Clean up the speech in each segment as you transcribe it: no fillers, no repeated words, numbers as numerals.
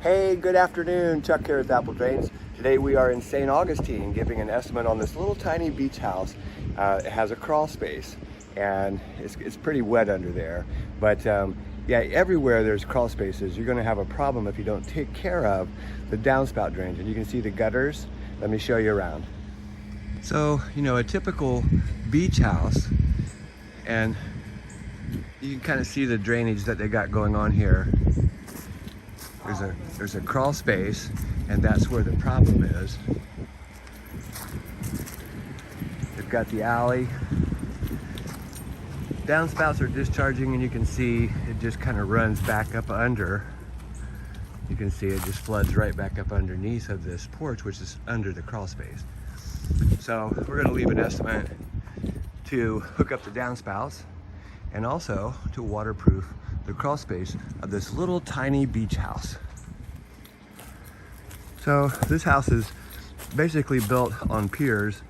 Hey, good afternoon. Chuck here at Apple Drains. Today we are in St. Augustine giving an estimate on this little tiny beach house. It has a crawl space and it's pretty wet under there. But yeah, everywhere there's crawl spaces, you're going to have a problem if you don't take care of the downspout drains. And you can see the gutters. Let me show you around. So, you know, a typical beach house, and you can kind of see the drainage that they got going on here. There's a crawl space, and that's where the problem is. They've got the alley. Downspouts are discharging, and you can see it just kind of runs back up under. You can see it just floods right back up underneath of this porch, which is under the crawl space. So we're going to leave an estimate to hook up the downspouts and also to waterproof the crawl space of this little tiny beach house. So this house is basically built on piers.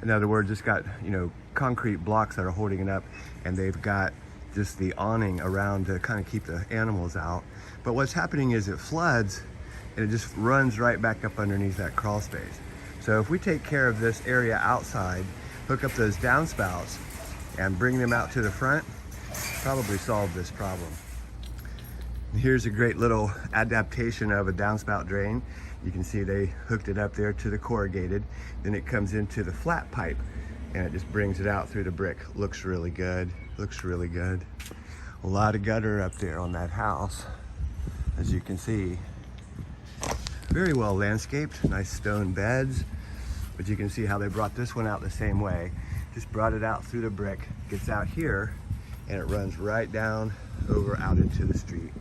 In other words, it's got, you know, concrete blocks that are holding it up, and they've got just the awning around to kind of keep the animals out. But what's happening is it floods and it just runs right back up underneath that crawl space. So if we take care of this area outside, hook up those downspouts and bring them out to the front, probably solve this problem. Here's a great little adaptation of a downspout drain. You can see they hooked it up there to the corrugated, then it comes into the flat pipe and it just brings it out through the brick. Looks really good, looks really good. A lot of gutter up there on that house, as you can see. Very well landscaped, nice stone beds, but you can see how they brought this one out the same way. Just brought it out through the brick, gets out here, and it runs right down over out into the street.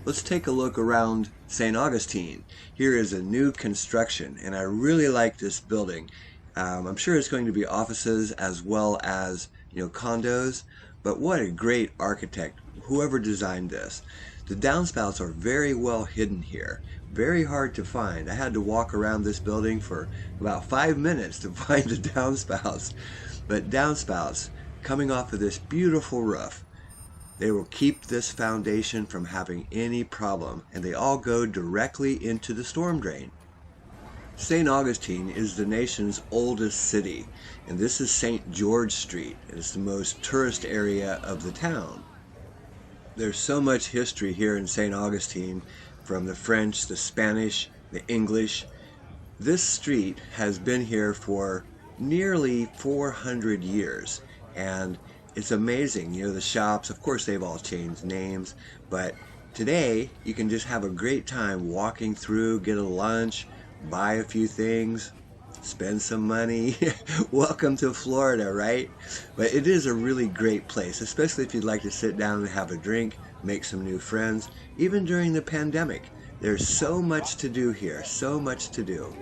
Let's take a look around St. Augustine. Here is a new construction, and I really like this building. I'm sure it's going to be offices as well as, you know, condos, but what a great architect, whoever designed this. The downspouts are very well hidden here, very hard to find. I had to walk around this building for about 5 minutes to find the downspouts. But downspouts coming off of this beautiful roof, they will keep this foundation from having any problem, and they all go directly into the storm drain. St. Augustine is the nation's oldest city, and this is St. George Street. It's the most tourist area of the town. There's so much history here in St. Augustine, from the French, the Spanish, the English. This street has been here for nearly 400 years, and it's amazing. You know, the shops, of course, they've all changed names, but today you can just have a great time walking through, get a lunch, buy a few things, spend some money. Welcome to Florida, right? But it is a really great place, especially if you'd like to sit down and have a drink, make some new friends. Even during the pandemic, there's so much to do here, so much to do.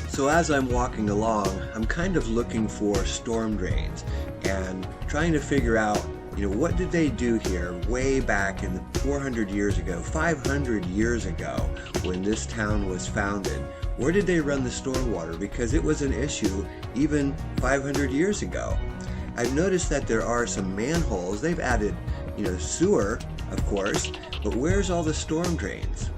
So as I'm walking along, I'm kind of looking for storm drains and trying to figure out, you know, what did they do here way back in 400 years ago, 500 years ago, when this town was founded? Where did they run the stormwater? Because it was an issue even 500 years ago. I've noticed that there are some manholes. They've added, you know, sewer, of course, but where's all the storm drains?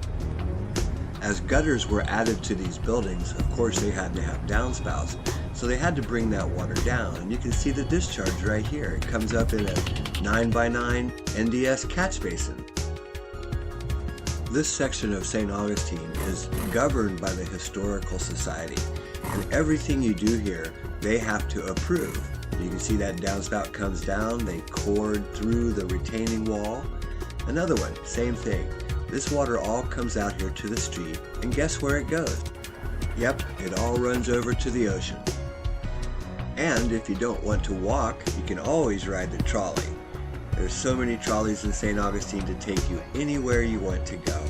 As gutters were added to these buildings, of course they had to have downspouts, so they had to bring that water down. And you can see the discharge right here. It comes up in a 9x9 NDS catch basin. This section of St. Augustine is governed by the Historical Society, and everything you do here, they have to approve. You can see that downspout comes down, they cord through the retaining wall, Another one, same thing. This water all comes out here to the street, and guess where it goes? Yep, it all runs over to the ocean. And if you don't want to walk, you can always ride the trolley. There's so many trolleys in St. Augustine to take you anywhere you want to go.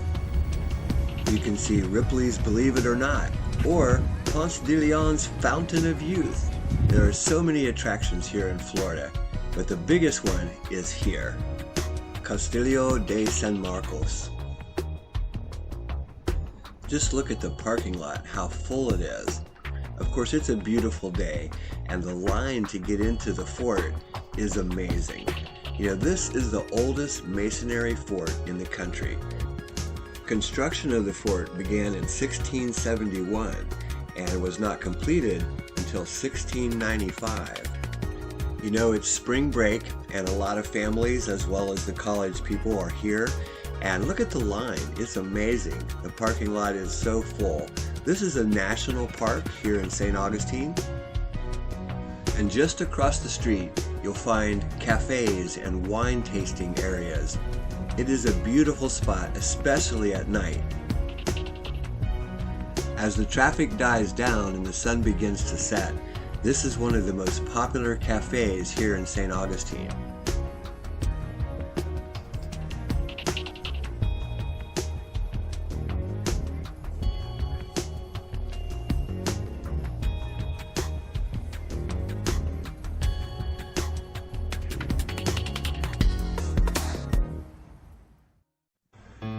You can see Ripley's Believe It or Not, or Ponce de Leon's Fountain of Youth. There are so many attractions here in Florida, but the biggest one is here, Castillo de San Marcos. Just look at the parking lot, how full it is. Of course, it's a beautiful day, and the line to get into the fort is amazing. You know, this is the oldest masonry fort in the country. Construction of the fort began in 1671 and was not completed until 1695. You know, it's spring break and a lot of families as well as the college people are here. And look at the line, it's amazing. The parking lot is so full. This is a national park here in St. Augustine. And just across the street, you'll find cafes and wine tasting areas. It is a beautiful spot, especially at night. As the traffic dies down and the sun begins to set, this is one of the most popular cafes here in St. Augustine.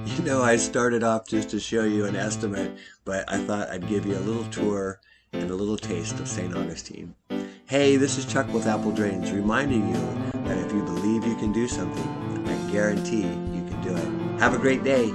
You know, I started off just to show you an estimate, but I thought I'd give you a little tour and a little taste of St. Augustine. Hey, this is Chuck with Apple Drains, reminding you that if you believe you can do something, I guarantee you can do it. Have a great day.